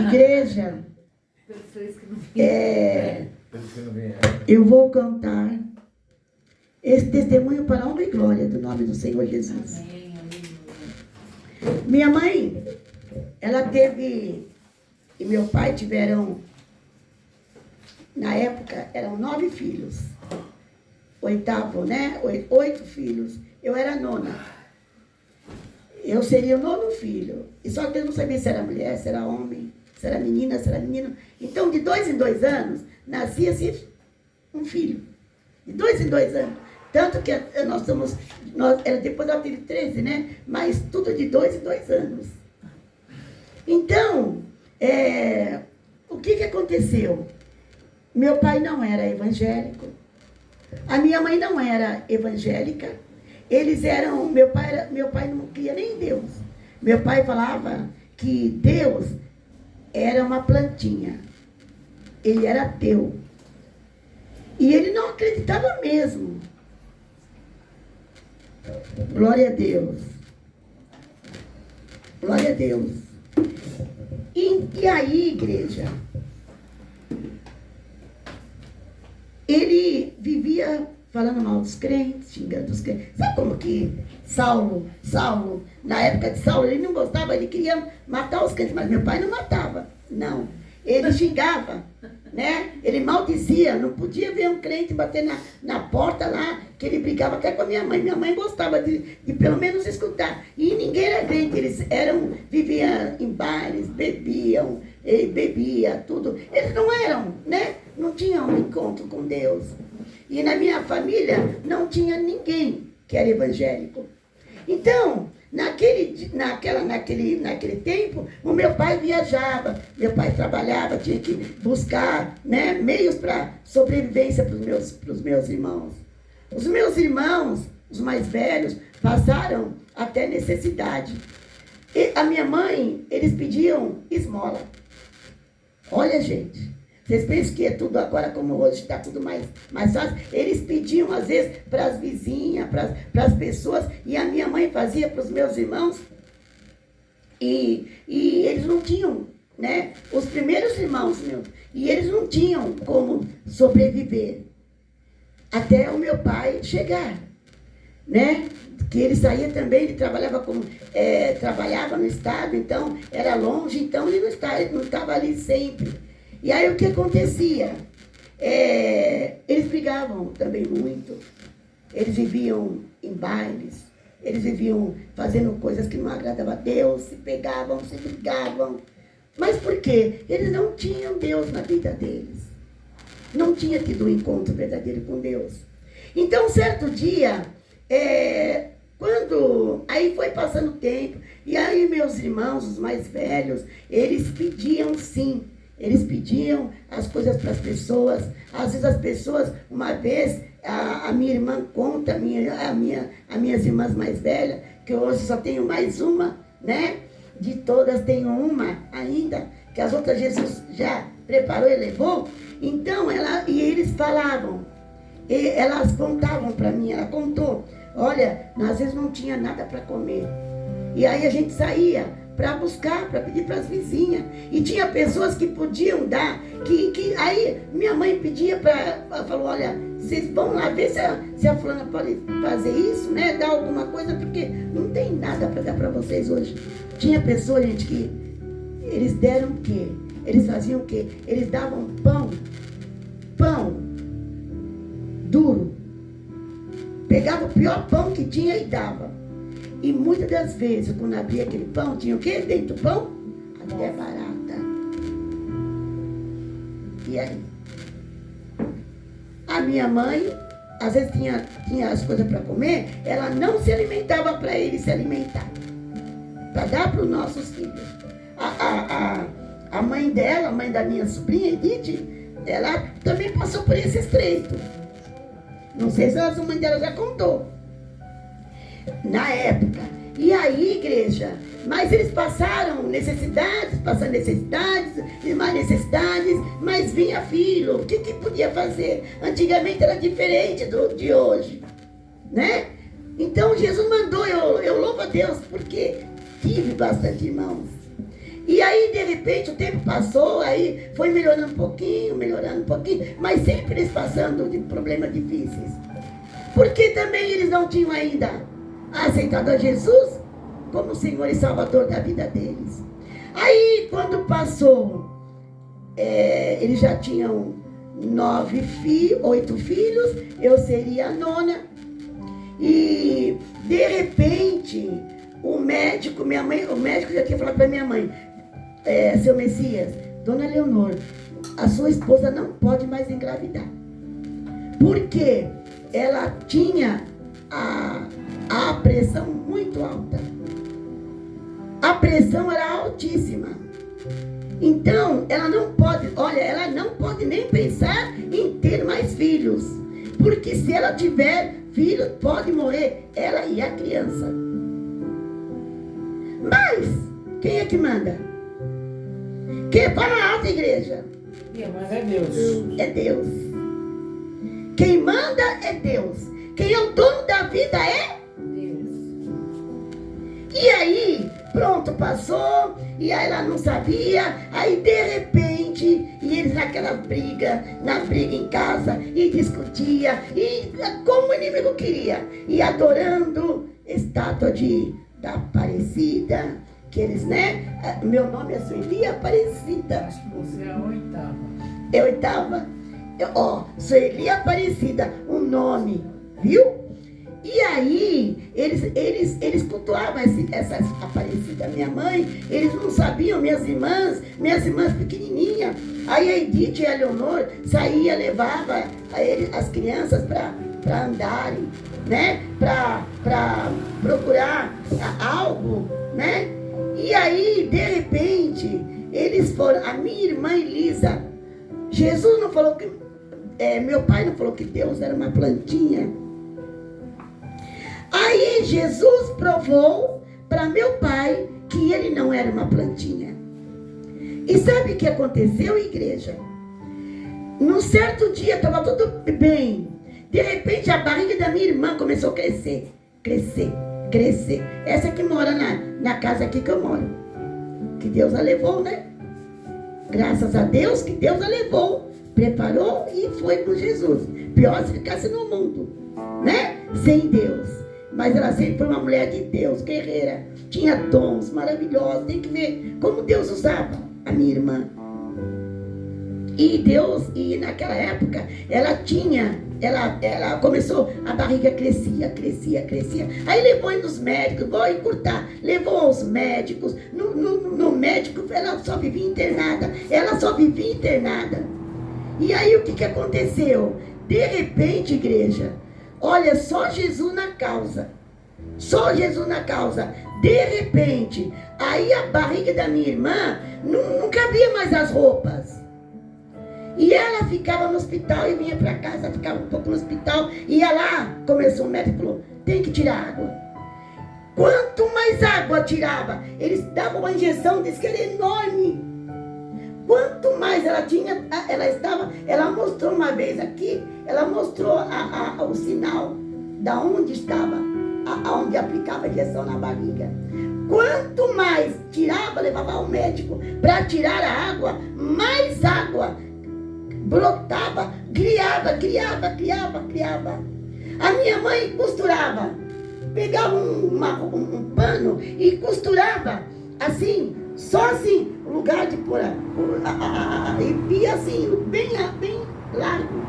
Igreja, eu vou cantar esse testemunho para a honra e glória do nome do Senhor Jesus. Amém. Minha mãe, ela teve, e meu pai tiveram, na época, eram 9 filhos. 8º, né? 8 filhos. Eu era a 9ª. Eu seria o 9º filho. E só que eu não sabia se era mulher, se era homem, se era menina, se era menino. Então, de 2 em 2 anos, nascia-se um filho. De 2 em 2 anos. Tanto que nós somos... depois ela teve 13, né? Mas tudo de 2 em 2 anos. Então, o que aconteceu? Meu pai não era evangélico. A minha mãe não era evangélica. Eles eram... Meu pai não cria nem Deus. Meu pai falava que Deus era uma plantinha. Ele era ateu. E ele não acreditava mesmo. Glória a Deus. Glória a Deus. E aí, igreja, ele vivia falando mal dos crentes, xingando os crentes. Sabe como que Saulo, na época de Saulo, ele não gostava, ele queria matar os crentes, mas meu pai não matava, não. Ele xingava, né? Ele maldizia, não podia ver um crente bater na porta lá, que ele brigava até com a minha mãe. Minha mãe gostava de pelo menos escutar. E ninguém era crente, eles viviam em bares, bebia tudo. Eles não eram, né? Não tinham um encontro com Deus. E na minha família não tinha ninguém que era evangélico. Então, naquele tempo, o meu pai viajava, meu pai trabalhava, tinha que buscar, né, meios para sobrevivência para os meus irmãos. Os meus irmãos, os mais velhos, passaram até necessidade. E a minha mãe, eles pediam esmola. Olha, gente, vocês pensam que é tudo agora como hoje, está tudo mais fácil? Eles pediam, às vezes, para as vizinhas, para as pessoas, e a minha mãe fazia para os meus irmãos, e eles não tinham, né? Os primeiros irmãos meus, e eles não tinham como sobreviver, até o meu pai chegar, né? Que ele saía também, ele trabalhava trabalhava no estado, então era longe, então ele não estava ali sempre. E aí o que acontecia? Eles brigavam também muito, eles viviam em bailes, eles viviam fazendo coisas que não agradavam a Deus, se pegavam, se brigavam. Mas por quê? Eles não tinham Deus na vida deles. Não tinha tido um encontro verdadeiro com Deus. Então, certo dia, aí foi passando o tempo, e aí meus irmãos, os mais velhos, eles pediam sim. Eles pediam as coisas para as pessoas. Às vezes as pessoas, uma vez, a minha irmã conta, as minhas irmãs mais velhas, que hoje só tenho mais uma, né? De todas tenho uma ainda, que as outras Jesus já preparou e levou. Então, e eles falavam, elas contavam para mim, ela contou, olha, às vezes não tinha nada para comer. E aí a gente saía para buscar, para pedir para as vizinhas. E tinha pessoas que podiam dar, aí minha mãe pedia falou, olha, vocês vão lá ver se a fulana pode fazer isso, né? Dar alguma coisa, porque não tem nada para dar para vocês hoje. Tinha pessoas, gente, que eles deram o quê? Eles faziam o quê? Eles davam pão duro. Pegava o pior pão que tinha e dava. E muitas das vezes, quando abria aquele pão, tinha o quê dentro do pão? Até barata. E aí? A minha mãe, às vezes tinha as coisas para comer, ela não se alimentava para ele se alimentar. Para dar para os nossos filhos. A mãe dela, a mãe da minha sobrinha, Edith, ela também passou por esse estreito. Não sei se a mãe dela já contou. Na época. E aí, igreja, mas eles passaram necessidades, e mais necessidades, mas vinha filho. O que podia fazer? Antigamente era diferente de hoje, né? Então Jesus mandou, eu louvo a Deus, porque tive bastante irmãos. E aí, de repente, o tempo passou, aí foi melhorando um pouquinho, mas sempre eles passando de problemas difíceis. Porque também eles não tinham ainda aceitado a Jesus como Senhor e Salvador da vida deles. Aí, quando passou, eles já tinham 8 filhos, eu seria a 9ª. E, de repente, o médico já tinha falado para minha mãe, seu Messias, Dona Leonor, a sua esposa não pode mais engravidar. Porque ela tinha a pressão muito alta. A pressão era altíssima. Então, ela não pode nem pensar em ter mais filhos. Porque se ela tiver filho, pode morrer ela e a criança. Mas, quem é que manda? Quem fala alta, igreja? Quem manda é Deus. É Deus. Quem manda é Deus. Quem é o dono da vida é Deus. E aí, pronto, passou, e aí ela não sabia, aí de repente, e eles na briga em casa, e discutia, e como o inimigo queria, e adorando estátua da Aparecida, que eles, né, meu nome é Sueli Aparecida. Acho que você é a 8ª. É 8ª. Sueli Aparecida, o nome, viu? E aí, eles cultuavam essa Aparecida. Minha mãe, eles não sabiam, minhas irmãs pequenininhas. Aí a Edith e a Leonor saía, levava as crianças para andarem, né? Para procurar algo, né? E aí, de repente, eles foram, a minha irmã Elisa, Jesus não falou que, meu pai não falou que Deus era uma plantinha. Aí Jesus provou para meu pai que ele não era uma plantinha. E sabe o que aconteceu, igreja? Num certo dia estava tudo bem. De repente a barriga da minha irmã começou a crescer. Essa que mora na casa aqui que eu moro. Que Deus a levou, né? Graças a Deus que Deus a levou. Preparou e foi com Jesus. Pior se ficasse no mundo, né? Sem Deus. Mas ela sempre foi uma mulher de Deus, guerreira. Tinha dons maravilhosos. Tem que ver como Deus usava a minha irmã. E naquela época, ela começou, a barriga crescia. Aí levou nos médicos, vou encurtar. Levou aos médicos. No médico, ela só vivia internada. E aí o que aconteceu? De repente, igreja, olha, só Jesus na causa. De repente, aí a barriga da minha irmã não cabia mais as roupas. E ela ficava no hospital e vinha para casa, ficava um pouco no hospital. Ia lá, começou o médico e falou, tem que tirar água. Quanto mais água tirava, eles davam uma injeção, disse que era enorme. Quanto mais ela tinha, ela mostrou uma vez aqui, ela mostrou o sinal da onde estava, aonde aplicava a injeção na barriga. Quanto mais tirava, levava ao médico para tirar a água, mais água brotava, criava. A minha mãe costurava, pegava um pano e costurava assim, só assim, o lugar de pôr e ia assim, bem largo.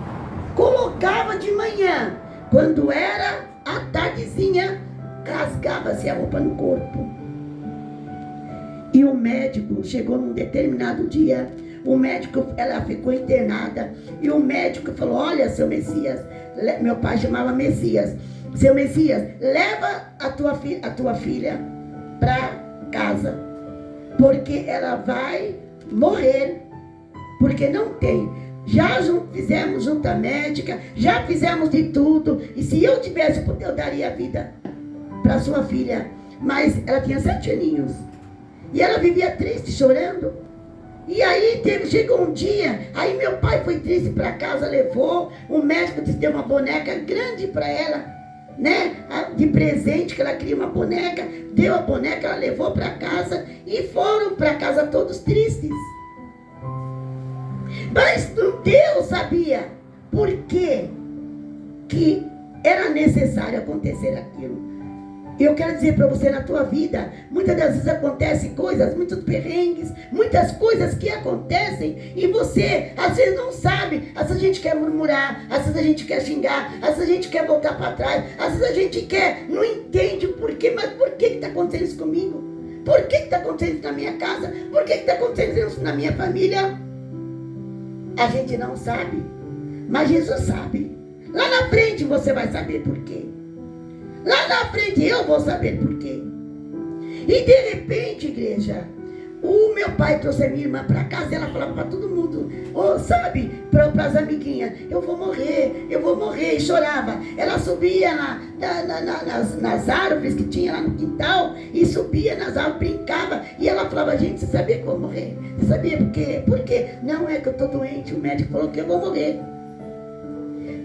Colocava de manhã, quando era a tardezinha, rasgava-se a roupa no corpo. E o médico chegou num determinado dia, ela ficou internada, e o médico falou, olha, seu Messias, meu pai chamava Messias, seu Messias, leva a tua filha para casa, porque ela vai morrer, porque não tem. Já fizemos junta médica, já fizemos de tudo, e se eu tivesse, eu daria a vida para sua filha, mas ela tinha 7 aninhos, e ela vivia triste, chorando. E aí chegou um dia, aí meu pai foi triste para casa, levou, o médico deu uma boneca grande para ela, né, de presente, que ela queria uma boneca, deu a boneca, ela levou para casa e foram para casa todos tristes. Mas Deus sabia por que era necessário acontecer aquilo. E eu quero dizer para você, na tua vida, muitas das vezes acontecem coisas, muitos perrengues, muitas coisas que acontecem e você, às vezes, não sabe. Às vezes a gente quer murmurar, às vezes a gente quer xingar, às vezes a gente quer voltar para trás, às vezes a gente não entende o porquê, mas por que está acontecendo isso comigo? Por que está acontecendo isso na minha casa? Por que está acontecendo isso na minha família? A gente não sabe, mas Jesus sabe. Lá na frente você vai saber por quê. Lá na frente eu vou saber por quê. E de repente, igreja, o meu pai trouxe a minha irmã para casa e ela falava para todo mundo, sabe, para as amiguinhas, eu vou morrer, e chorava. Ela subia nas árvores que tinha lá no quintal, e subia nas árvores, brincava, e ela falava, gente, você sabia que eu vou morrer? Você sabia por quê? Por quê? Não, é que eu estou doente, o médico falou que eu vou morrer.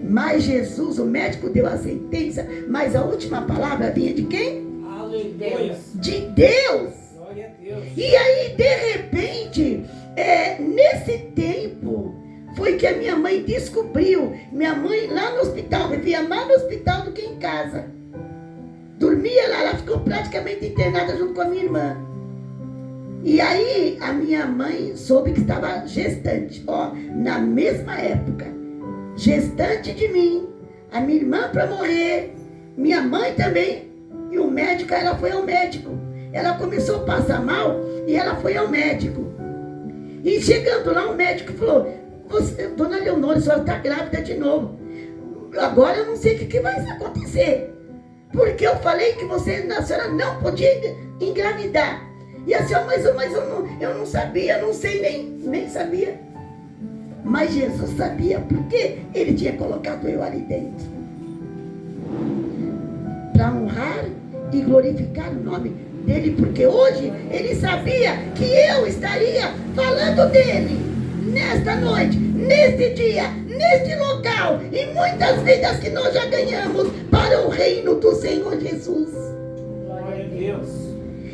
Mas Jesus, o médico deu a sentença, mas a última palavra vinha de quem? Aleluia. De Deus. Glória a Deus. E aí, de repente, nesse tempo, foi que a minha mãe descobriu. Minha mãe lá no hospital, vivia mais no hospital do que em casa. Dormia lá, ela ficou praticamente internada junto com a minha irmã. E aí, a minha mãe soube que estava gestante, na mesma época. Gestante de mim, a minha irmã para morrer, minha mãe também, e o médico, ela foi ao médico. Ela começou a passar mal e ela foi ao médico. E chegando lá, o médico falou, dona Leonora, a senhora está grávida de novo. Agora eu não sei o que vai acontecer, porque eu falei que a senhora não podia engravidar. E a senhora, mas eu não sabia, não sei, nem sabia. Mas Jesus sabia porque ele tinha colocado eu ali dentro. Para honrar e glorificar o nome dele. Porque hoje ele sabia que eu estaria falando dele. Nesta noite, neste dia, neste local. E muitas vidas que nós já ganhamos para o reino do Senhor Jesus. Glória a Deus.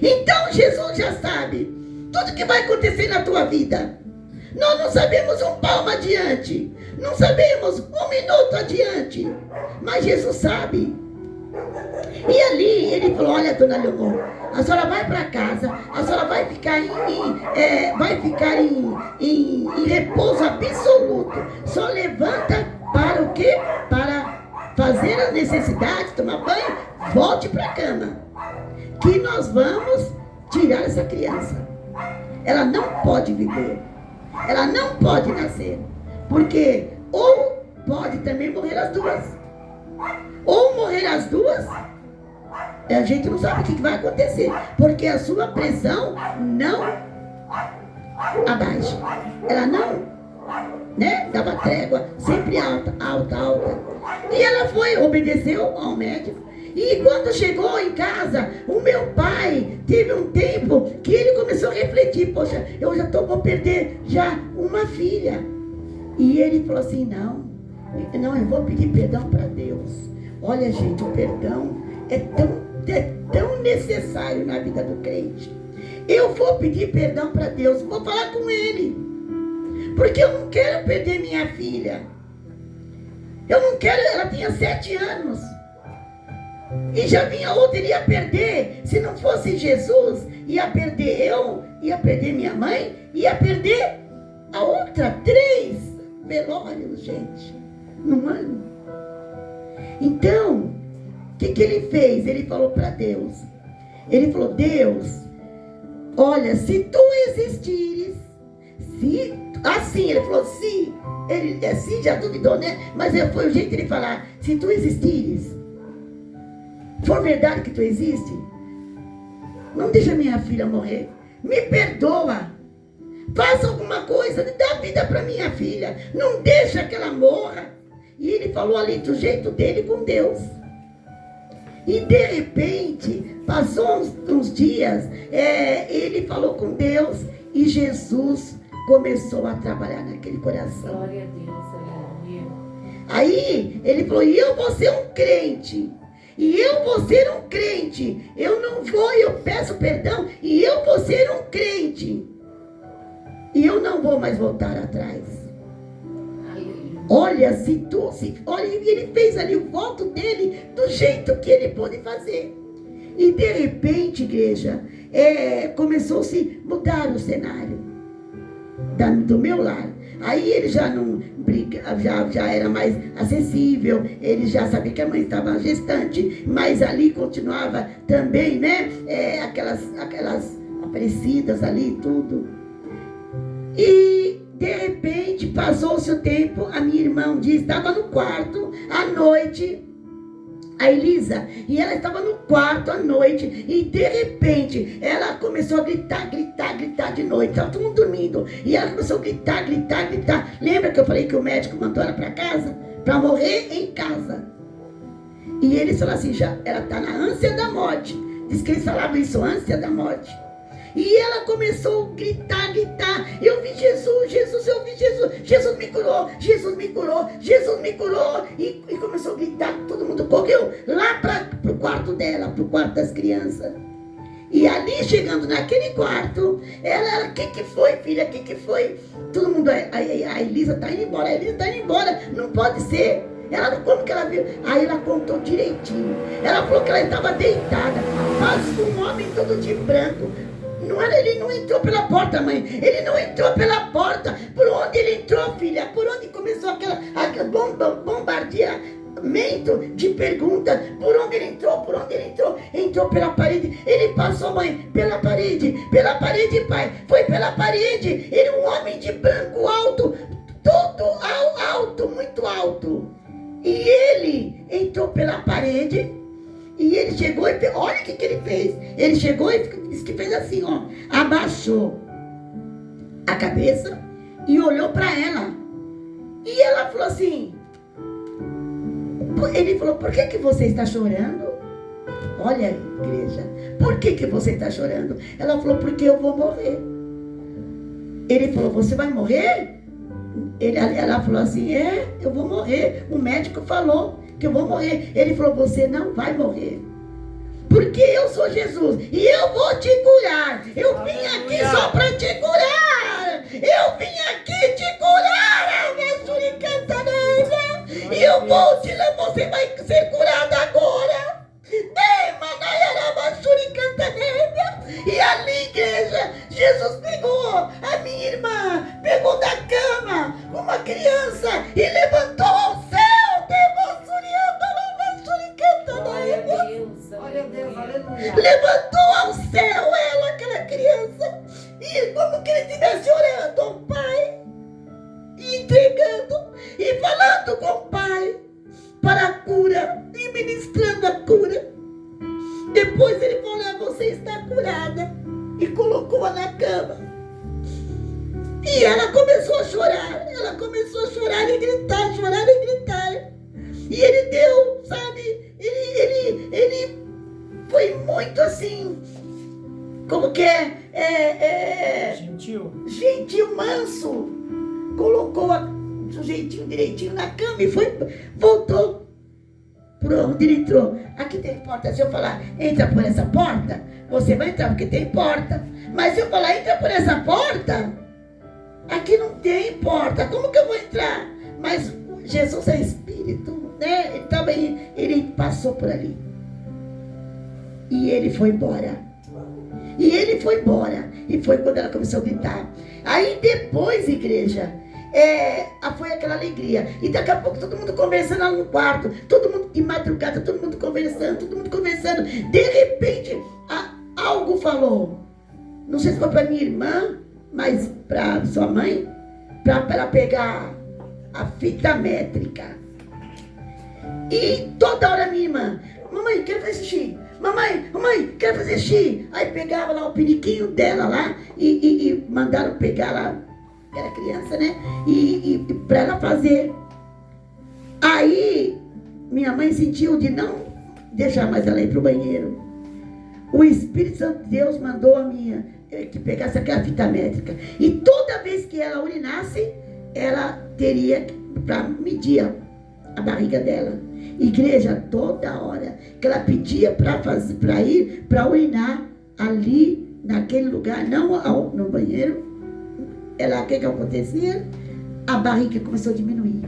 Então Jesus já sabe tudo que vai acontecer na tua vida. Nós não sabemos um palmo adiante. Não sabemos um minuto adiante. Mas Jesus sabe. E ali ele falou, olha, dona Leonor, a senhora vai para casa, a senhora vai ficar em repouso absoluto. Só levanta para o quê? Para fazer as necessidades, tomar banho, volte para a cama. Que nós vamos tirar essa criança. Ela não pode viver. Ela não pode nascer, porque ou pode também morrer as duas, ou morrer as duas, a gente não sabe o que vai acontecer, porque a sua pressão não abaixa, ela não, dava trégua, sempre alta, alta, alta, e ela obedeceu ao médico. E quando chegou em casa, o meu pai teve um tempo que ele começou a refletir, poxa, eu vou perder já uma filha. E ele falou assim, não, eu vou pedir perdão para Deus. Olha, gente, o perdão é tão necessário na vida do crente. Eu vou pedir perdão para Deus, vou falar com ele, porque eu não quero perder minha filha. Eu não quero, ela tinha 7 anos. E já vinha outra, ele ia perder. Se não fosse Jesus, ia perder eu, ia perder minha mãe, ia perder a outra. 3 velórios, gente, num ano. Então, o que ele fez? Ele falou para Deus. Ele falou, Deus, olha, se tu existires, ele falou, se, ele assim já duvidou, né? Mas foi o jeito de ele falar, se tu existires, for verdade que tu existe, não deixa minha filha morrer, me perdoa, faça alguma coisa, dá vida para minha filha, não deixa que ela morra. E ele falou ali do jeito dele com Deus. E de repente, passou uns dias, ele falou com Deus e Jesus começou a trabalhar naquele coração. Glória a Deus, aleluia. Aí ele falou, e eu vou ser um crente. E eu vou ser um crente. Eu não vou, eu peço perdão. E eu vou ser um crente. E eu não vou mais voltar atrás. Olha, olha, ele fez ali o voto dele do jeito que ele pôde fazer. E de repente, igreja, começou a se mudar o cenário do meu lar. Aí ele já não briga, já era mais acessível, ele já sabia que a mãe estava gestante, mas ali continuava também, né? Aquelas aparecidas ali, tudo. E de repente passou-se o tempo, a minha irmã um dia estava no quarto à noite, a Elisa, e ela estava no quarto à noite, e de repente ela começou a gritar de noite, estava todo mundo dormindo, e ela começou a gritar. Lembra que eu falei que o médico mandou ela para casa? Para morrer em casa. E eles falaram assim, ela está na ânsia da morte. Diz que eles falavam isso, ânsia da morte. E ela começou a gritar. Eu vi Jesus, eu vi Jesus. Jesus me curou. E começou a gritar. Todo mundo correu lá para o quarto dela, para o quarto das crianças. E ali, chegando naquele quarto, ela, o que foi, filha? O que foi? Todo mundo, a Elisa está indo embora. Não pode ser. Ela, como que ela viu? Aí ela contou direitinho. Ela falou que ela estava deitada. Mas um homem todo de branco. Ele não entrou pela porta, mãe. Ele não entrou pela porta. Por onde ele entrou, filha? Por onde começou aquele bombardeamento de perguntas? Por onde ele entrou? Entrou pela parede. Ele passou, mãe, pela parede, pai. Foi pela parede. Ele é um homem de branco alto, todo alto, muito alto. E ele entrou pela parede. E ele chegou e fez, olha o que ele fez. Ele chegou e disse que fez assim, ó. Abaixou a cabeça e olhou para ela. E ela falou assim. Ele falou, por que você está chorando? Olha, igreja, por que você está chorando? Ela falou, porque eu vou morrer. Ele falou, você vai morrer? Ela falou assim, eu vou morrer. O médico falou que eu vou morrer. Ele falou, você não vai morrer. Porque eu sou Jesus e eu vou te curar. Eu vim aqui só para te curar. Eu vim aqui te curar. E eu vou te levar. Você vai ser curada agora. E ali, igreja, Jesus pegou a minha irmã, pegou da cama uma criança e levantou ao céu. Glória a Deus, aleluia. Levantou ao céu ela, aquela criança, e como que ele estivesse orando ao Pai, e entregando, e falando com o Pai para a cura, e ministrando a cura. Depois ele falou, você está curada, e colocou-a na cama. E ela começou a chorar e gritar, E ele deu, sabe, ele foi muito assim, como que gentil, manso. Colocou do jeitinho direitinho na cama e voltou por onde ele entrou. Aqui tem porta. Se eu falar, entra por essa porta, você vai entrar porque tem porta. Mas se eu falar, entra por essa porta, aqui não tem porta. Como que eu vou entrar? Mas Jesus é Espírito, né? Ele passou por ali. E ele foi embora. E foi quando ela começou a gritar. Aí depois, igreja, foi aquela alegria. E daqui a pouco todo mundo conversando lá no quarto. Todo mundo de madrugada, todo mundo conversando. De repente, algo falou. Não sei se foi para minha irmã, mas para sua mãe. Para ela pegar a fita métrica. E toda hora minha irmã, mamãe, quero fazer xixi. Mamãe, quero fazer xixi. Aí pegava lá o piniquinho dela lá e mandaram pegar lá, era criança, né? E para ela fazer. Aí minha mãe sentiu de não deixar mais ela ir para o banheiro. O Espírito Santo de Deus mandou a minha que pegasse aquela fita métrica. E toda vez que ela urinasse, ela teria para medir a barriga dela. Igreja, toda hora que ela pedia para ir, para urinar ali, naquele lugar, não no banheiro, o que acontecia? A barriga começou a diminuir.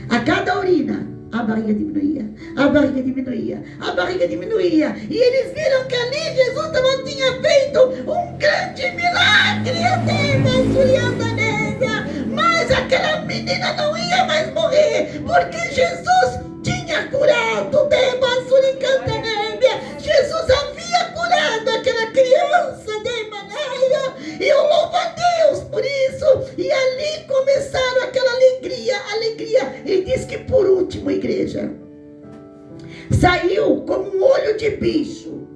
A cada urina, a barriga diminuía, a barriga diminuía, a barriga diminuía. E eles viram que ali Jesus tinha feito um grande milagre. Mas aquela menina não ia mais morrer, porque Jesus tinha curado. Jesus havia curado aquela criança de maneira. E eu louvo a Deus por isso. E ali começaram aquela alegria. E diz que por último, igreja, saiu como um olho de bicho,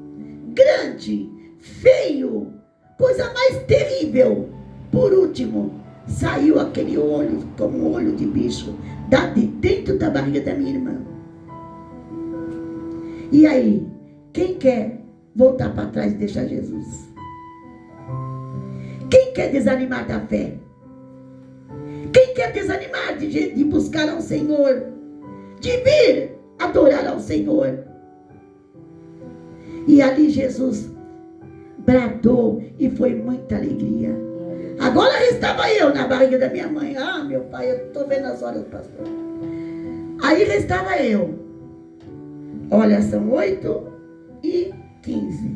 grande, feio, coisa mais terrível. Por último, saiu aquele olho como um olho de bicho, de dentro da barriga da minha irmã. E aí, quem quer voltar para trás e deixar Jesus? Quem quer desanimar da fé? Quem quer desanimar de buscar ao Senhor? De vir adorar ao Senhor? E ali Jesus bradou e foi muita alegria. Agora restava eu na barriga da minha mãe. Ah, meu pai, eu estou vendo as horas, pastor. Aí restava eu. Olha, são 8h15.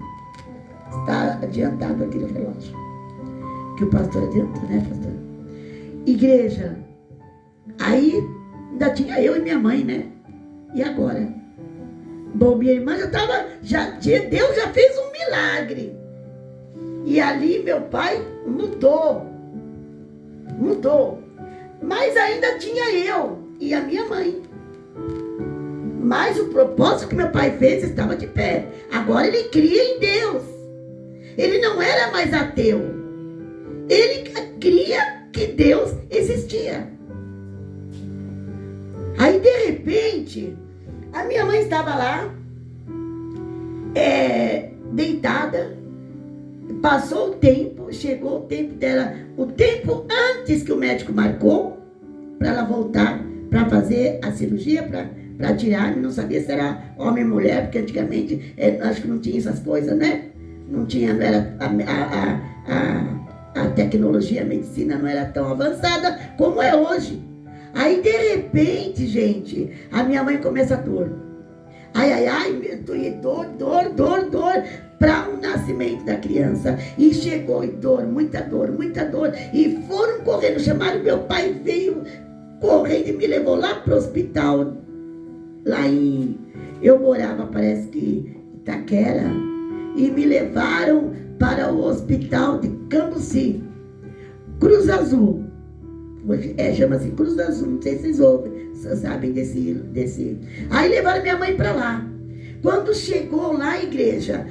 Está adiantado aqui no relógio. Que o pastor adiantou, né, pastor? Igreja. Aí ainda tinha eu e minha mãe, né? E agora? Bom, minha irmã Deus já fez um milagre. E ali meu pai mudou. Mas ainda tinha eu e a minha mãe. Mas o propósito que meu pai fez estava de pé. Agora ele cria em Deus. Ele não era mais ateu. Ele cria que Deus existia. Aí de repente, a minha mãe estava lá, deitada. Passou o tempo, chegou o tempo dela, o tempo antes que o médico marcou, para ela voltar para fazer a cirurgia, para tirar. Não sabia se era homem ou mulher, porque antigamente acho que não tinha essas coisas, né? Não era a tecnologia, a medicina não era tão avançada como é hoje. Aí de repente, gente, a minha mãe começa a dor. Dor para o nascimento da criança. E chegou, e muita dor. E foram correndo, chamaram meu pai, veio correndo e me levou lá para o hospital. Eu morava, parece que Itaquera, e me levaram para o hospital de Cambuci, Cruz Azul. Chama-se Cruz Azul, não sei se vocês sabem desse. Aí levaram minha mãe para lá. Quando chegou lá a igreja,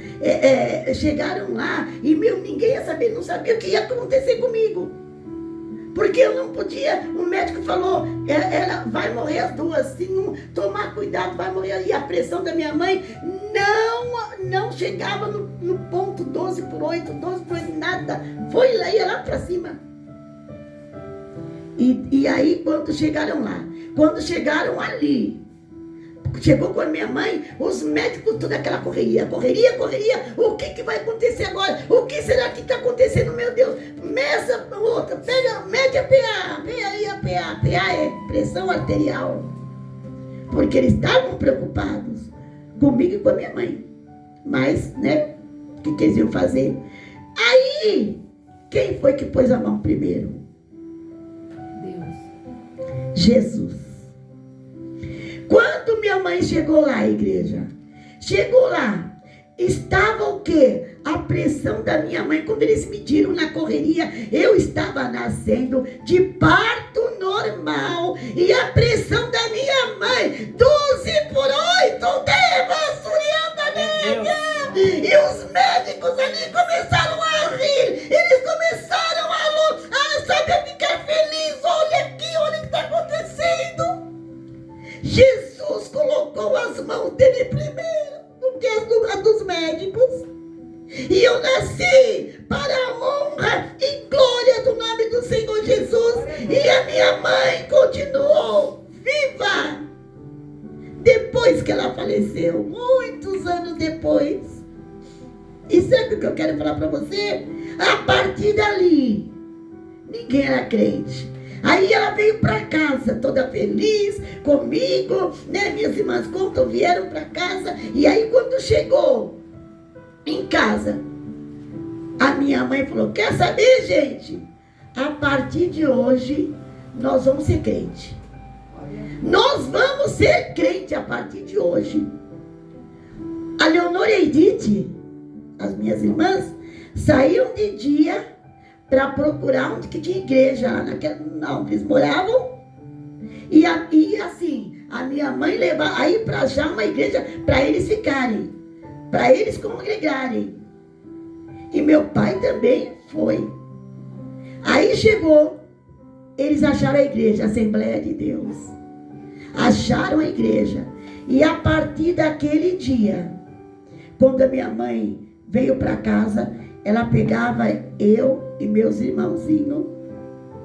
chegaram lá e ninguém ia saber, não sabia o que ia acontecer comigo. Porque eu não podia, o médico falou, ela vai morrer as duas, se não tomar cuidado vai morrer. E a pressão da minha mãe não chegava no ponto 12/8, nada. Ia lá para cima. E aí quando chegaram ali, chegou com a minha mãe, os médicos, toda aquela correria. O que vai acontecer agora? O que será que está acontecendo, meu Deus? Meça outra, mede a PA. PA é pressão arterial. Porque eles estavam preocupados comigo e com a minha mãe. Mas, né, o que eles iam fazer? Aí, quem foi que pôs a mão primeiro? Jesus. Quando minha mãe chegou lá, igreja, estava o quê? A pressão da minha mãe. Quando eles mediram na correria, eu estava nascendo de parto normal, e a pressão da minha mãe 12/8, e os médicos ali começaram a rir, eles começaram a ficar felizes. Olha aqui, olha o que está acontecendo. Jesus colocou as mãos dele primeiro do que as dos médicos. E eu nasci para a honra e glória do nome do Senhor Jesus. E a minha mãe continuou viva. Depois depois que ela faleceu, muitos anos depois. E sabe o que eu quero falar para você? A partir dali, ninguém era crente. Aí ela veio para casa, toda feliz comigo, né? Minhas irmãs contam, vieram para casa. E aí quando chegou em casa, a minha mãe falou, quer saber, gente? A partir de hoje, nós vamos ser crente. Nós vamos ser crente a partir de hoje. A Leonor e a Edith, as minhas irmãs, saíam de dia para procurar onde que tinha igreja lá onde eles moravam. E assim, a minha mãe levava aí para achar uma igreja para eles ficarem, para eles congregarem. E meu pai também foi. Aí chegou, eles acharam a igreja, a Assembleia de Deus. Acharam a igreja. E a partir daquele dia, quando a minha mãe veio para casa, ela pegava eu e meus irmãozinhos,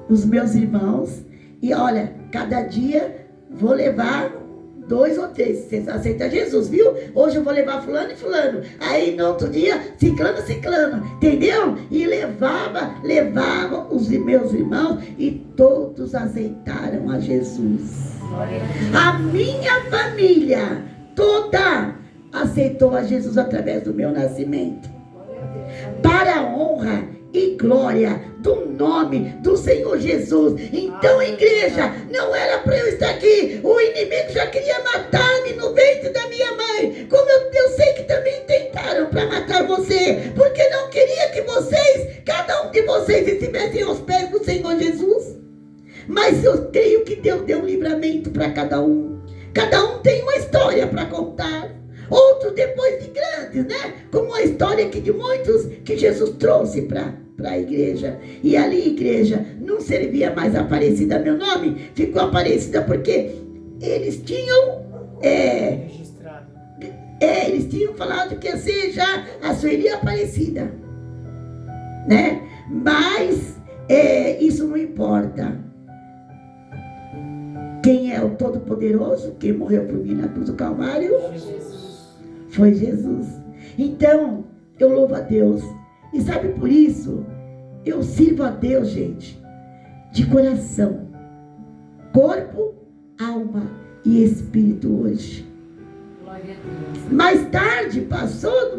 os meus irmãos, e olha, cada dia vou levar 2 ou 3, vocês aceitam Jesus, viu? Hoje eu vou levar fulano e fulano, aí no outro dia, ciclano, entendeu? E levava os meus irmãos, e todos aceitaram a Jesus. A minha família toda aceitou a Jesus através do meu nascimento. Para a honra e glória do nome do Senhor Jesus. Então, igreja, não era para eu estar aqui. O inimigo já queria matar-me no ventre da minha mãe. Como eu sei que também tentaram para matar você. Porque não queria que vocês, cada um de vocês, estivessem aos pés do Senhor Jesus. Mas eu creio que Deus deu um livramento para cada um. Cada um tem uma história para contar. Outros depois de grandes, né? Como a história aqui de muitos que Jesus trouxe para a igreja. E ali, igreja, não servia mais Aparecida, meu nome. Ficou Aparecida porque eles tinham... registrado. Eles tinham falado que ia ser já a Sueli Aparecida. Né? Mas isso não importa. Quem é o Todo-Poderoso, quem morreu por mim na cruz do Calvário? Foi Jesus. Então, eu louvo a Deus. E sabe por isso? Eu sirvo a Deus, gente, de coração, corpo, alma e espírito hoje. Mais tarde,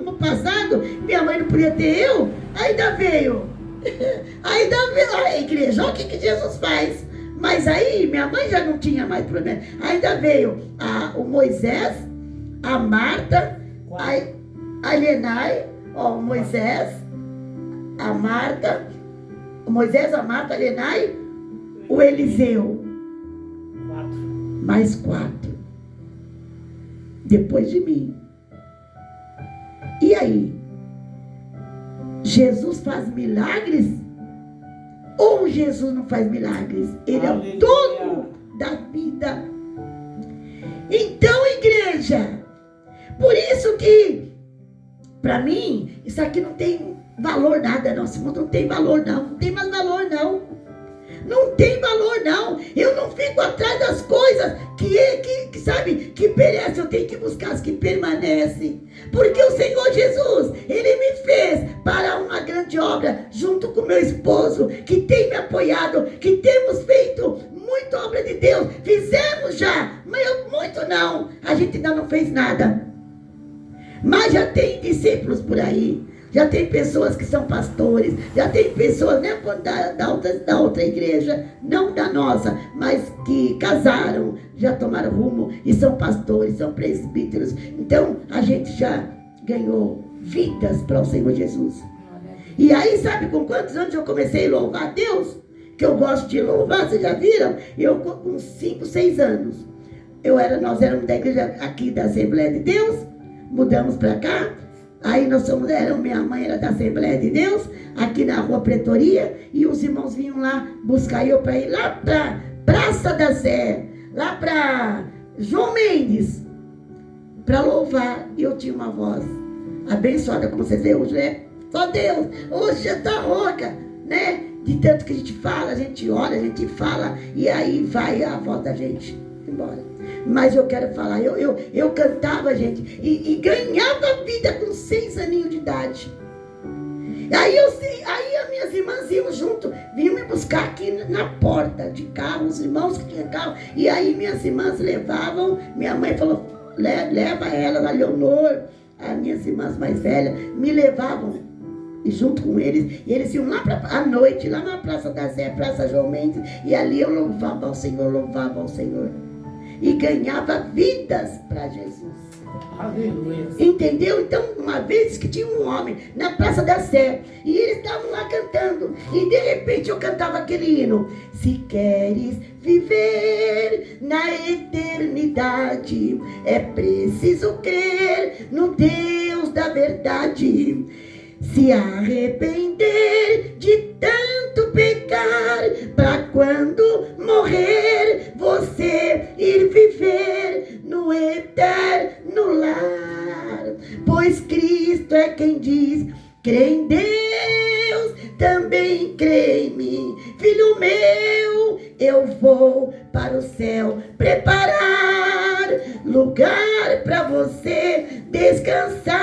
no passado, minha mãe não podia ter eu, ainda veio a igreja. Olha o que Jesus faz. Mas aí, minha mãe já não tinha mais problema. Ainda veio o Moisés, a Marta, a Lenai, o Moisés, a Marta, a Lenai, o Eliseu. 4. Mais 4. Depois de mim. E aí? Jesus faz milagres? Ou Jesus não faz milagres? Ele Aleluia. É o dono da vida. Então, igreja, por isso que, para mim, isso aqui não tem valor nada. Nosso mundo não tem valor, não. Não tem mais valor, não. Não tem valor, não. Eu não fico atrás das coisas que sabe, que perecem. Eu tenho que buscar as que permanecem. Porque o Senhor Jesus, Ele me fez para uma grande obra, junto com meu esposo, que tem me apoiado, que temos feito muita obra de Deus. Fizemos já, mas muito não. A gente ainda não fez nada. Mas já tem discípulos por aí. Já tem pessoas que são pastores, já tem pessoas, né, da outra igreja, não da nossa, mas que casaram, já tomaram rumo e são pastores, são presbíteros. Então, a gente já ganhou vidas para o Senhor Jesus. E aí, sabe com quantos anos eu comecei a louvar a Deus? Que eu gosto de louvar, vocês já viram? Eu com 5, 6 anos. Nós éramos da igreja aqui da Assembleia de Deus, mudamos para cá. Aí minha mãe era da Assembleia de Deus, aqui na Rua Pretoria, e os irmãos vinham lá buscar eu para ir lá para Praça da Sé, lá para João Mendes, para louvar. E eu tinha uma voz abençoada, como vocês veem hoje, né? Só Deus, hoje está rouca, né? De tanto que a gente fala, a gente ora, a gente fala, e aí vai a voz da gente. embora. Mas eu quero falar, eu cantava, gente, e ganhava vida com 6 aninhos de idade. Aí as minhas irmãs iam junto, vinham me buscar aqui na porta de carro, os irmãos que tinham carro. E aí minhas irmãs levavam, minha mãe falou, leva elas, a Leonor, as minhas irmãs mais velhas, me levavam e junto com eles. E eles iam lá à noite, lá na Praça da Sé, Praça João Mendes. E ali eu louvava ao Senhor. E ganhava vidas para Jesus. Aleluia. Entendeu? Então, uma vez que tinha um homem na Praça da Sé, e eles estavam lá cantando, e de repente eu cantava aquele hino: se queres viver na eternidade, é preciso crer no Deus da verdade, se arrepender de tanto pecar, para quando morrer você ir viver no eterno lar. Pois Cristo é quem diz: crê em Deus, também crê em mim. Filho meu, eu vou para o céu preparar lugar para você descansar.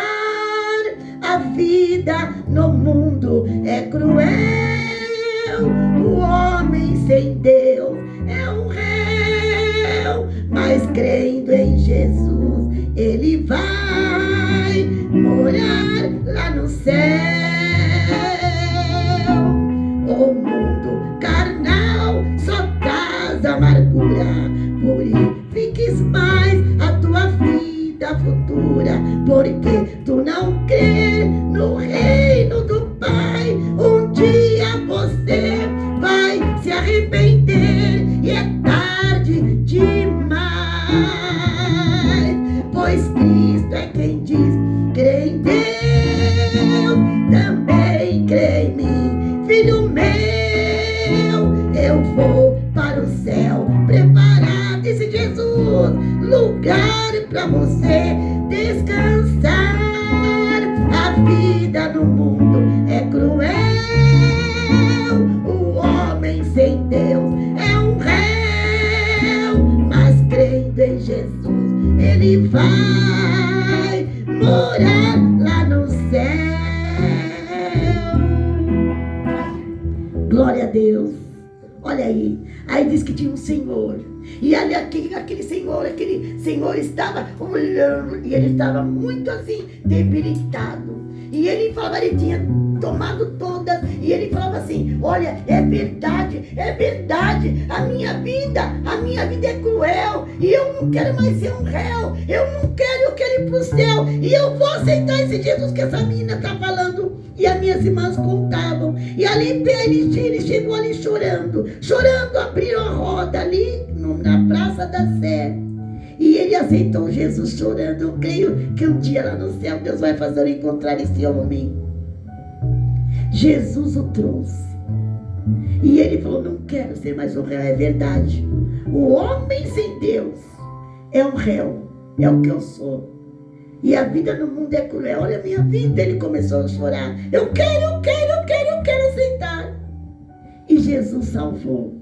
A vida no mundo é cruel, o homem sem Deus é um réu, mas crendo em Jesus, ele vai morar lá no céu. O mundo carnal só traz amargura, purifiques mais a tua vida futura, porque tu não crê no reino do Pai. Um dia você vai se arrepender e é tarde demais. Pois Cristo é quem diz: crê em Deus, também crê em mim. Filho meu, eu vou para o céu preparar, disse Jesus, lugar para você descansar. A vida no mundo é cruel, o homem sem Deus é um réu, mas crendo em Jesus, ele vai morar lá no céu. Glória a Deus. Olha aí. Aí diz que tinha um senhor. E ali aquele senhor estava olhando. E ele estava muito assim, debilitado. E ele falava, ele tinha tomado todas. E ele falava assim: olha, é verdade. A minha vida é cruel. E eu não quero mais ser um réu. Eu quero ir pro céu. E eu vou aceitar esse Jesus que essa menina está falando. E as minhas irmãs contavam. E ali ele chegou ali chorando, abriram a roda ali na Praça da Sé. E ele aceitou Jesus chorando. Eu creio que um dia lá no céu Deus vai fazer eu encontrar esse homem. Jesus o trouxe. E ele falou: não quero ser mais um réu. É verdade. O homem sem Deus é um réu. É o que eu sou. E a vida no mundo é cruel. Olha a minha vida. Ele começou a chorar. Eu quero aceitar. E Jesus salvou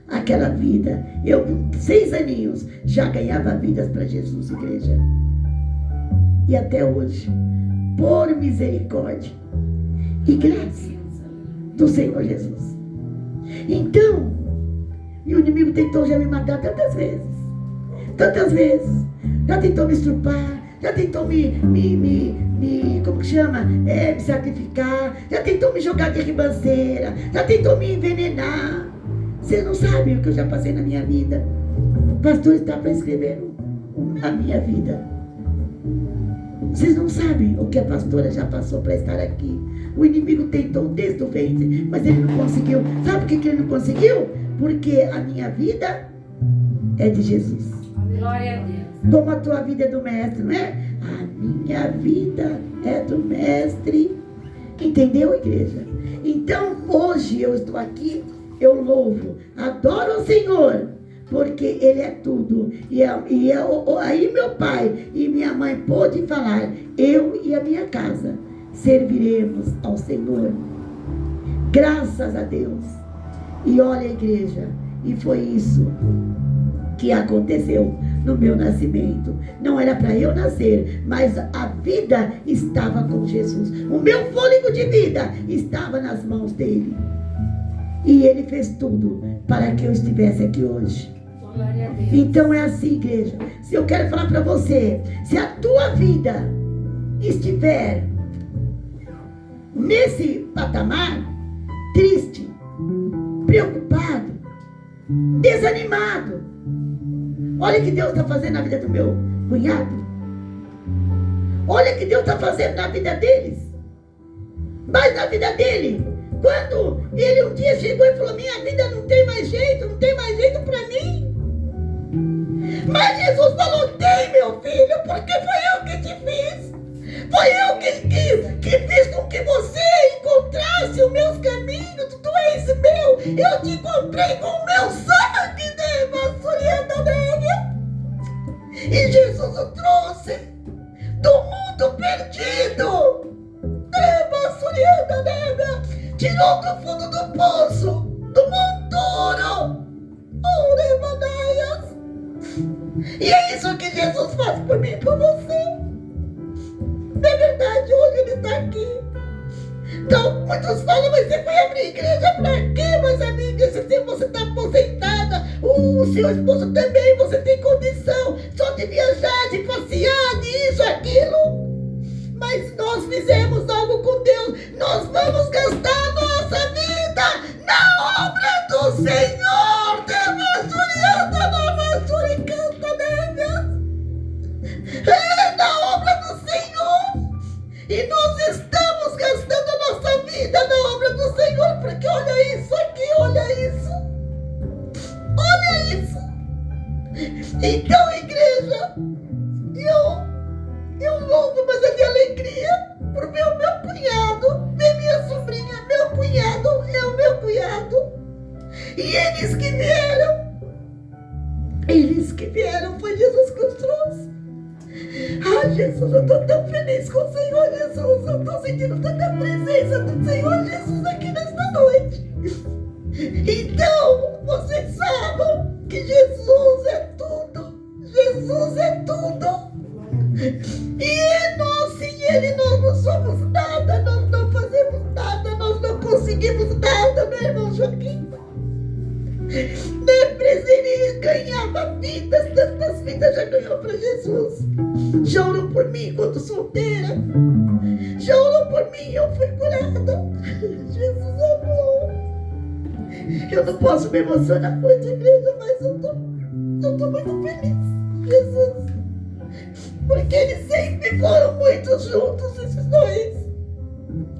aquela vida. Eu com 6 aninhos já ganhava vidas para Jesus, igreja. E até hoje, por misericórdia e graça do Senhor Jesus. Então, e o inimigo tentou já me matar tantas vezes. Já tentou me estrupar, já tentou me como que chama? Me sacrificar, já tentou me jogar de ribanceira, já tentou me envenenar. Vocês não sabem o que eu já passei na minha vida. O pastor está para escrever a minha vida. Vocês não sabem o que a pastora já passou para estar aqui. O inimigo tentou desde o ventre, mas ele não conseguiu. Sabe por que ele não conseguiu? Porque a minha vida é de Jesus. Glória a Deus. Como a tua vida é do mestre, não é? A minha vida é do mestre. Entendeu, igreja? Então, hoje eu estou aqui, eu louvo, adoro o Senhor, porque Ele é tudo. Aí meu pai e minha mãe pôde falar: eu e a minha casa serviremos ao Senhor. Graças a Deus. E olha, igreja, e foi isso que aconteceu no meu nascimento. Não era para eu nascer, mas a vida estava com Jesus. O meu fôlego de vida estava nas mãos dele. E ele fez tudo para que eu estivesse aqui hoje. Glória a Deus. Então é assim, igreja. Se eu quero falar para você, se a tua vida estiver nesse patamar, triste, preocupado, desanimado, olha o que Deus está fazendo na vida do meu cunhado. Olha o que Deus está fazendo na vida deles. Mas na vida dele, quando ele um dia chegou e falou: minha vida não tem mais jeito para mim. Mas Jesus falou: tem, meu filho, porque foi eu que te fiz. Foi eu que fiz com que você encontrasse os meus caminhos. Tu és meu. Eu te encontrei com o meu sangue, e Jesus o trouxe do mundo perdido. Tirou do fundo do poço, do monturo. E é isso que Jesus faz por mim e por você. É verdade, hoje ele está aqui. Então, muitos falam: mas você foi abrir igreja pra quê? Mas amiga, você está aposentada. O seu esposo também, você tem condição só de viajar, de passear, de isso, aquilo. Mas nós fizemos algo com Deus. Nós vamos gastar a nossa vida na obra do Senhor. Na obra do Senhor. E nós estamos gastando a nossa vida na obra do Senhor. Porque olha isso aqui, olha isso. Olha isso. Então, igreja, eu louvo, mas a minha alegria por ver o meu cunhado, ver minha sobrinha, meu cunhado, é o meu cunhado. E eles que vieram, foi Jesus que os trouxe. Ah, Jesus, eu estou tão feliz com o Senhor Jesus. Eu estou sentindo tanta presença do Senhor Jesus aqui nesta noite. Então, vocês sabem que Jesus é tudo. Jesus é tudo. E nós, sem Ele, nós não somos nada. Nós não fazemos nada. Nós não conseguimos nada, meu irmão Joaquim. Ele ganhava vidas, tantas vidas já ganhou para Jesus. Já orou por mim quando solteira. Já orou por mim, eu fui curada. Jesus amor. Eu não posso me emocionar com essa igreja, mas eu tô muito feliz. Jesus. Porque eles sempre foram muito juntos, esses dois.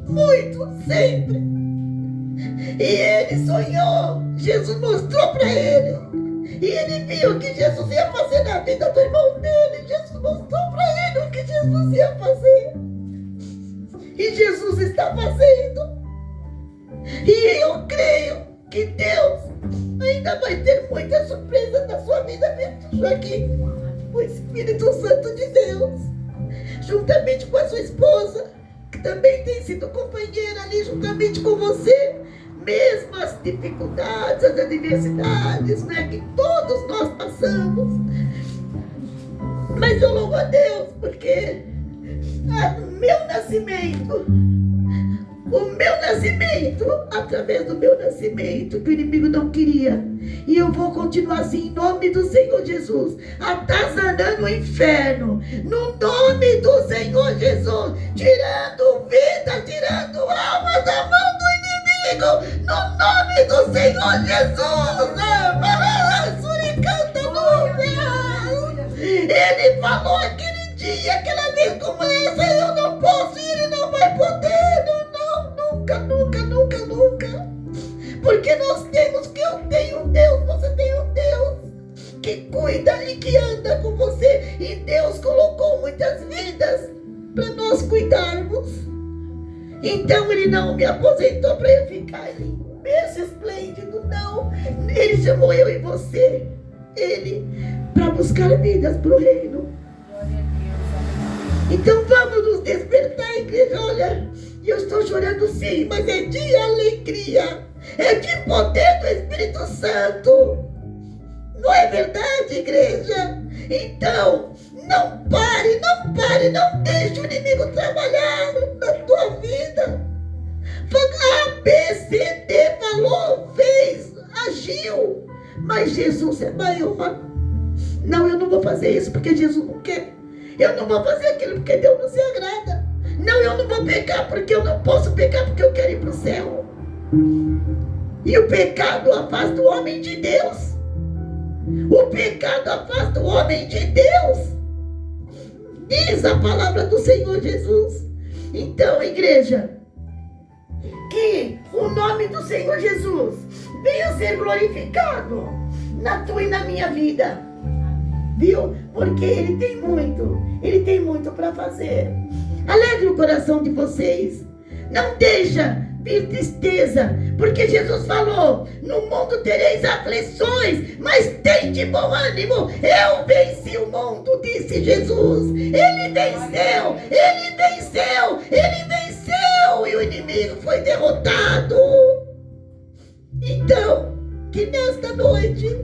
Muito, sempre. E ele sonhou. Jesus mostrou para ele. E ele viu o que Jesus ia fazer na vida do irmão dele. Jesus mostrou para ele o que Jesus ia fazer. E Jesus está fazendo. E eu creio que Deus ainda vai ter muita surpresa na sua vida, meu Joaquim. O Espírito Santo de Deus, juntamente com a sua esposa, que também tem sido companheira ali juntamente com você, mesmo as dificuldades, as adversidades, né, que todos nós passamos. Mas eu louvo a Deus porque o meu nascimento, através do meu nascimento, que o inimigo não queria. E eu vou continuar assim, em nome do Senhor Jesus, atazanando o inferno, no nome do Senhor Jesus, tirando vida, tirando almas da mão do inimigo, no nome do Senhor Jesus. Ele falou aquele dia, aquela vez como essa: eu não posso ir, ele não vai poder. Nunca. Porque nós temos que eu tenho um Deus, você tem um Deus que cuida e que anda com você. E Deus colocou muitas vidas para nós cuidarmos. Então Ele não me aposentou para eu ficar em berço esplêndido, não. Ele chamou eu e você, Ele, para buscar vidas para o reino. Então vamos nos despertar, igreja. Olha, eu estou chorando sim, mas é de alegria, é de poder do Espírito Santo. Não é verdade, igreja? Então, não pare, não deixe o inimigo trabalhar na tua vida. A, B, C, D, falou, fez, agiu. Mas Jesus é maior. Não, eu não vou fazer isso porque Jesus não quer. Eu não vou fazer aquilo porque Deus não se agrada. Não, eu não vou pecar porque eu não posso pecar porque eu quero ir para o céu. E o pecado afasta o homem de Deus. O pecado afasta o homem de Deus. Diz a palavra do Senhor Jesus. Então, igreja, que o nome do Senhor Jesus venha ser glorificado na tua e na minha vida. Viu? Porque Ele tem muito para fazer. Alegre o coração de vocês. Não deixa vir tristeza, porque Jesus falou: no mundo tereis aflições, mas tem de bom ânimo. Eu venci o mundo, disse Jesus. Ele venceu, Ele venceu, Ele venceu, e o inimigo foi derrotado. Então, que nesta noite,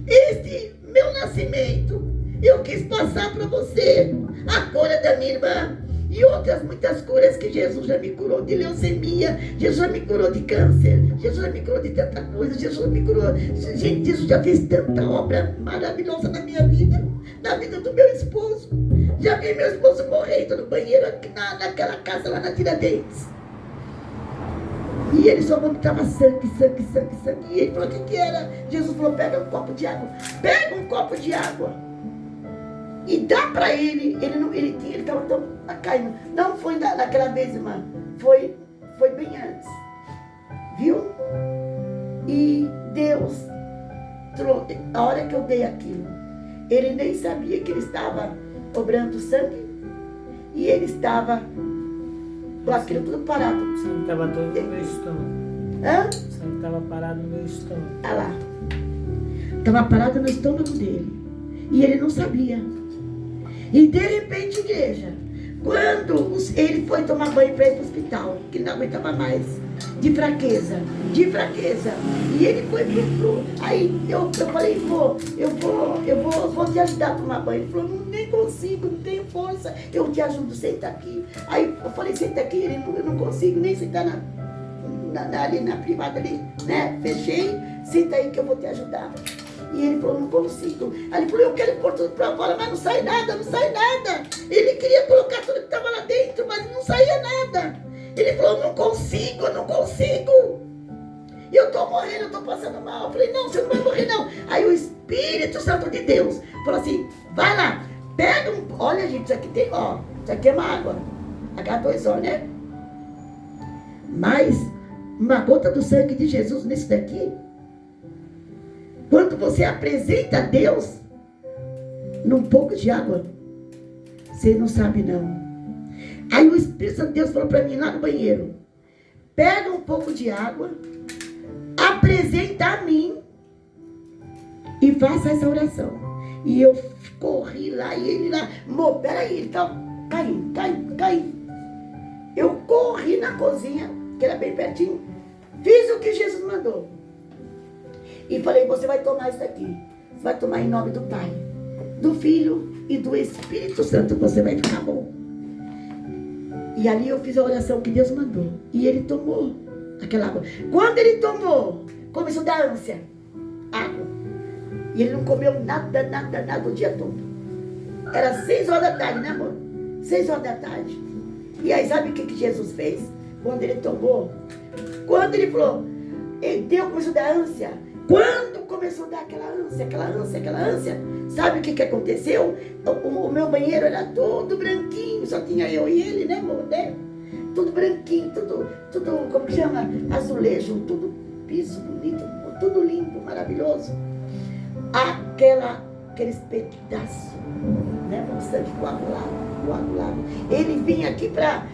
este meu nascimento, eu quis passar para você a cura da minha irmã e outras muitas curas que Jesus já me curou, de leucemia, Jesus já me curou de câncer, Jesus já me curou de tanta coisa, Jesus me curou. Gente, Jesus já fez tanta obra maravilhosa na minha vida, na vida do meu esposo. Já vi meu esposo morrendo no banheiro aqui naquela casa lá na Tiradentes. E ele só vomitava sangue. E ele falou: o que era? Jesus falou: pega um copo de água. Pega um copo de água e dá para ele. Ele estava tão caindo. Não foi naquela vez, irmã. Foi bem antes. Viu? E Deus, a hora que eu dei aquilo, ele nem sabia que ele estava cobrando sangue. E ele estava com aquilo tudo parado. O sangue estava todo no meu estômago. Hã? O sangue estava parado no meu estômago. Olha lá. Estava parado no estômago dele. E ele não sabia. E de repente, igreja, quando ele foi tomar banho para ir para o hospital, que não aguentava mais, de fraqueza. E ele foi pro. Aí eu falei: eu vou te ajudar a tomar banho. Ele falou: nem consigo, não tenho força. Eu te ajudo, senta aqui. Aí eu falei: senta aqui. Eu não consigo nem sentar ali na privada ali, né? Fechei, senta aí que eu vou te ajudar. E ele falou: não consigo. Aí ele falou: eu quero pôr tudo para fora, mas não sai nada. Ele queria colocar tudo que estava lá dentro, mas não saía nada. Ele falou: não consigo. E eu estou morrendo, eu estou passando mal. Eu falei: não, você não vai morrer não. Aí o Espírito Santo de Deus falou assim: vai lá, pega um... Olha, gente, isso aqui tem, ó, isso aqui é uma água. H2O, né? Mas uma gota do sangue de Jesus nisso daqui. Quando você apresenta a Deus num pouco de água, você não sabe não. Aí o Espírito Santo de Deus falou para mim lá no banheiro: pega um pouco de água, apresenta a mim e faça essa oração. E eu corri lá e ele lá, peraí, ele tá caindo. Eu corri na cozinha, que era bem pertinho, fiz o que Jesus mandou. E falei: você vai tomar isso daqui. Você vai tomar em nome do Pai, do Filho e do Espírito Santo. Você vai ficar bom. E ali eu fiz a oração que Deus mandou. E ele tomou aquela água. Quando ele tomou, começou a dar ânsia. Água. E ele não comeu nada o dia todo. Era 6 horas da tarde, né, amor? 6 horas da tarde. E aí sabe o que Jesus fez? Quando ele tomou, quando ele falou, Deus começou a dar ânsia. Quando começou a dar aquela ânsia, sabe o que aconteceu? O meu banheiro era todo branquinho, só tinha eu e ele, né, amor? Né? Tudo branquinho, tudo, como que chama? Azulejo, tudo piso bonito, tudo limpo, maravilhoso. Aqueles pedaços, né, o sangue coagulado. Ele vinha aqui para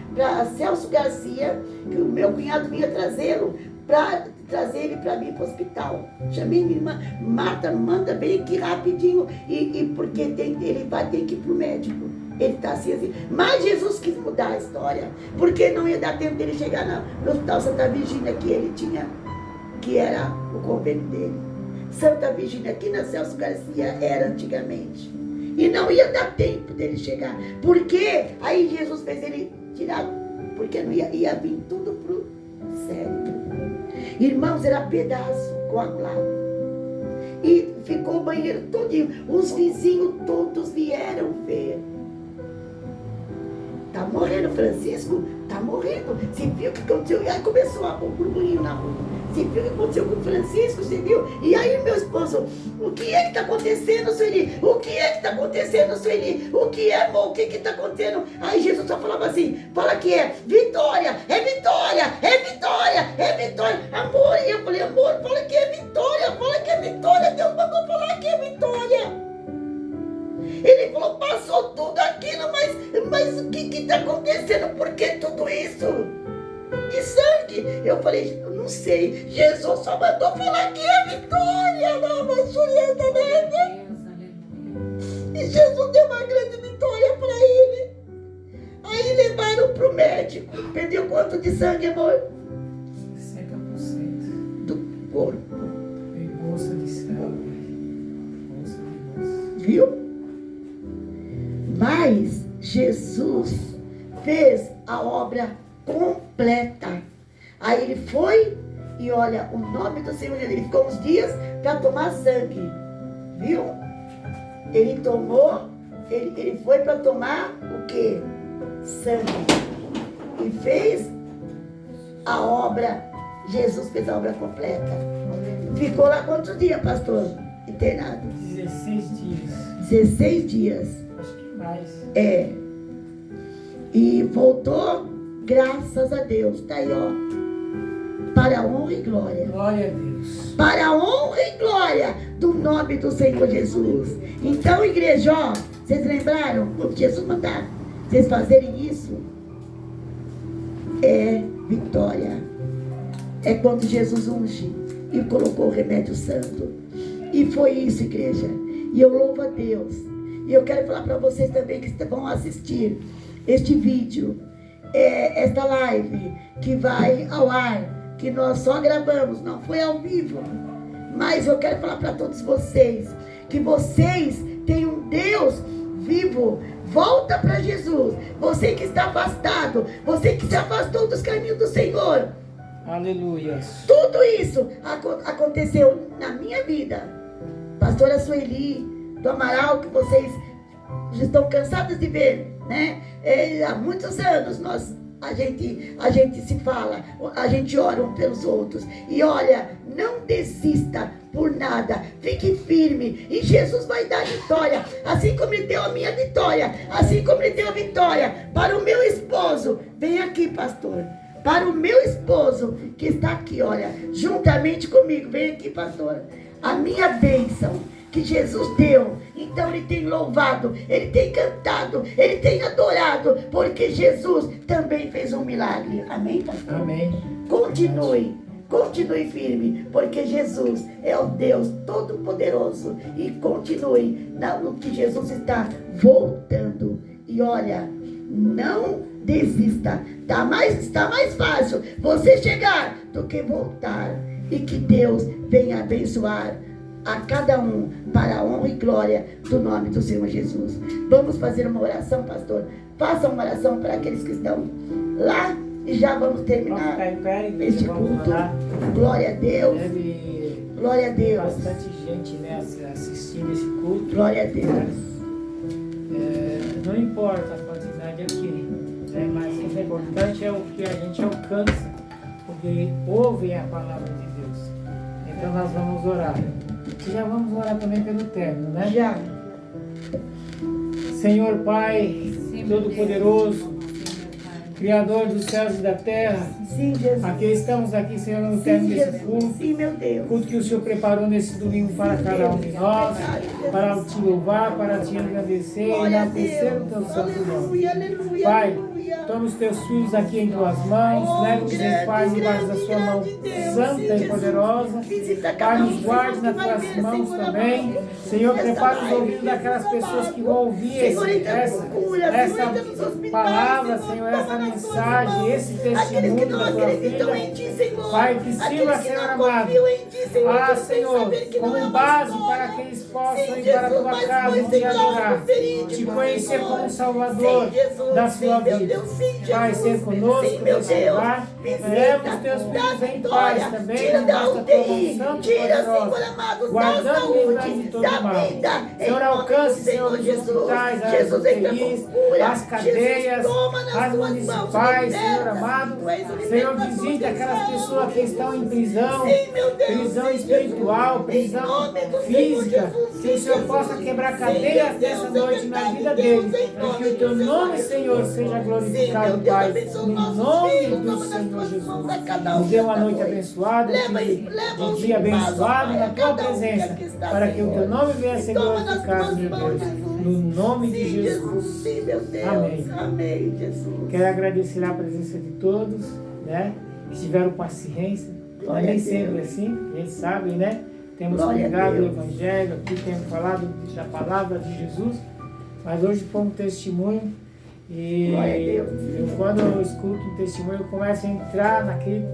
Celso Garcia, que o meu cunhado vinha trazê-lo, para trazer ele para mim para o hospital. Chamei minha irmã: Marta, manda, vem aqui rapidinho, e porque ele vai ter que ir para o médico. Ele está assim. Mas Jesus quis mudar a história, porque não ia dar tempo dele chegar no Hospital Santa Virgínia, que ele tinha, que era o convênio dele. Santa Virgínia, aqui na Celso Garcia era antigamente. E não ia dar tempo dele chegar. Porque aí Jesus fez ele tirar, porque não ia vir tudo pro cérebro. Irmãos, era pedaço coagulado. E ficou o banheiro todinho. Os vizinhos todos vieram ver. Tá morrendo, Francisco? Tá morrendo. Você viu o que aconteceu? E aí começou a burburinho na rua. Você viu o que aconteceu com o Francisco? Você viu? E aí, meu esposo, o que é que tá acontecendo, Sueli? O que é que tá acontecendo, Sueli? O que é, amor? O que que tá acontecendo? Aí Jesus só falava assim, fala que é vitória, é vitória, é vitória, é vitória. Amor, e eu falei, amor, fala que é vitória, fala que é vitória. Deus mandou falar que é vitória. Ele falou, passou tudo aquilo, mas o que está acontecendo? Por que tudo isso? E sangue? Eu falei, eu não sei. Jesus só mandou falar que é vitória. E Jesus deu uma grande vitória para ele. Aí levaram para o médico. Perdeu quanto de sangue, amor? 60% Do corpo. em bolsa de sangue. Bolsa de bolsa. Viu? Mas Jesus fez a obra completa. Aí ele foi e olha, o nome do Senhor, ele ficou uns dias para tomar sangue. Viu? Ele tomou, ele foi para tomar o quê? Sangue. E fez a obra. Jesus fez a obra completa. Ficou lá quantos dias, pastor? Internado? 16 dias. 16 dias. Acho que mais. É. E voltou, graças a Deus. Tá aí, ó. Para a honra e glória. Glória a Deus. Para a honra e glória do nome do Senhor Jesus. Então, igreja, ó, vocês lembraram quando Jesus mandar vocês fazerem isso? É vitória. É quando Jesus unge e colocou o remédio santo. E foi isso, igreja. E eu louvo a Deus. E eu quero falar para vocês também que vão assistir este vídeo, esta live que vai ao ar, que nós só gravamos, não foi ao vivo. Mas eu quero falar para todos vocês que vocês têm um Deus vivo. Volta para Jesus. Você que está afastado, você que se afastou dos caminhos do Senhor. Aleluia. Tudo isso aconteceu na minha vida. Pastora Sueli, do Amaral, que vocês já estão cansados de ver, né? Há muitos anos a gente se fala, a gente ora um pelos outros. E olha, não desista por nada, fique firme e Jesus vai dar vitória, assim como ele deu a minha vitória, assim como ele deu a vitória para o meu esposo. Vem aqui, pastor. Para o meu esposo que está aqui, olha, juntamente comigo, vem aqui, pastor. A minha bênção que Jesus deu. Então ele tem louvado, ele tem cantado, ele tem adorado, porque Jesus também fez um milagre. Amém, pastor? Amém. Continue firme, porque Jesus é o Deus Todo-Poderoso. E continue no que Jesus está voltando. E olha, não desista. Está mais fácil você chegar do que voltar. E que Deus venha abençoar a cada um para a honra e glória do nome do Senhor Jesus. Vamos fazer uma oração, pastor. Faça uma oração para aqueles que estão lá e já vamos terminar este culto. Glória a Deus. Glória a Deus. Bastante gente, né, assistindo esse culto. Glória a Deus. Não importa a quantidade aqui, né, mas o importante é o que a gente alcança, porque ouvem a palavra de Deus. Então nós vamos orar. E já vamos orar também pelo término, né? Já. Senhor Pai, Todo-Poderoso, Criador dos céus e da terra. Sim, Jesus. Aqui estamos aqui, Senhor, no término desse culto. Sim, meu Deus. Culto que o Senhor preparou nesse domingo para cada um de nós, para te louvar, para te agradecer e enaltecer o teu santo nome. Aleluia, aleluia. Pai, Aleluia. Toma os teus filhos aqui em tuas mãos, leva-os em paz debaixo da sua mão santa e poderosa. Pai, nos guarde nas tuas mãos também. Senhor, prepara os ouvidos daquelas pessoas que vão ouvir essa palavra, Senhor, essa mensagem, esse testemunho da tua vida. Pai, que sirva, Senhor amado, Senhor, como base para que eles possam ir para a tua casa e te adorar, te conhecer como Salvador da sua vida. Pai, ser conosco nesse lugar. Leva os teus filhos em paz também, debaixo da tua mão santa e poderosa, guardando e livrando de todo mal. Senhor, alcance, Senhor, os hospitais, as UTIs, as cadeias, as municipais, Senhor amado. Senhor, visite aquelas pessoas que estão em prisão, prisão espiritual, prisão física, que o Senhor possa quebrar cadeias dessa noite na vida deles, e que o teu nome, Senhor, seja glorificado, Pai, no nome do Senhor Jesus. Nos dê uma noite abençoada, um dia abençoado na tua presença, para que o teu nome venha a ser glorificado, meu Deus, no nome de Jesus. Amém. Amém, Jesus. Quero agradecer a presença de todos, né, que tiveram paciência. Nem sempre assim, a gente sabe, né? Temos pregado o Evangelho, aqui temos falado da palavra de Jesus, mas hoje foi um testemunho. E quando eu escuto um testemunho, eu começo a entrar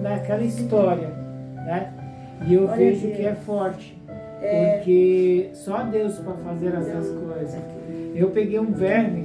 naquela história, né? E eu vejo que é forte, porque só Deus para fazer essas coisas. Eu peguei um verme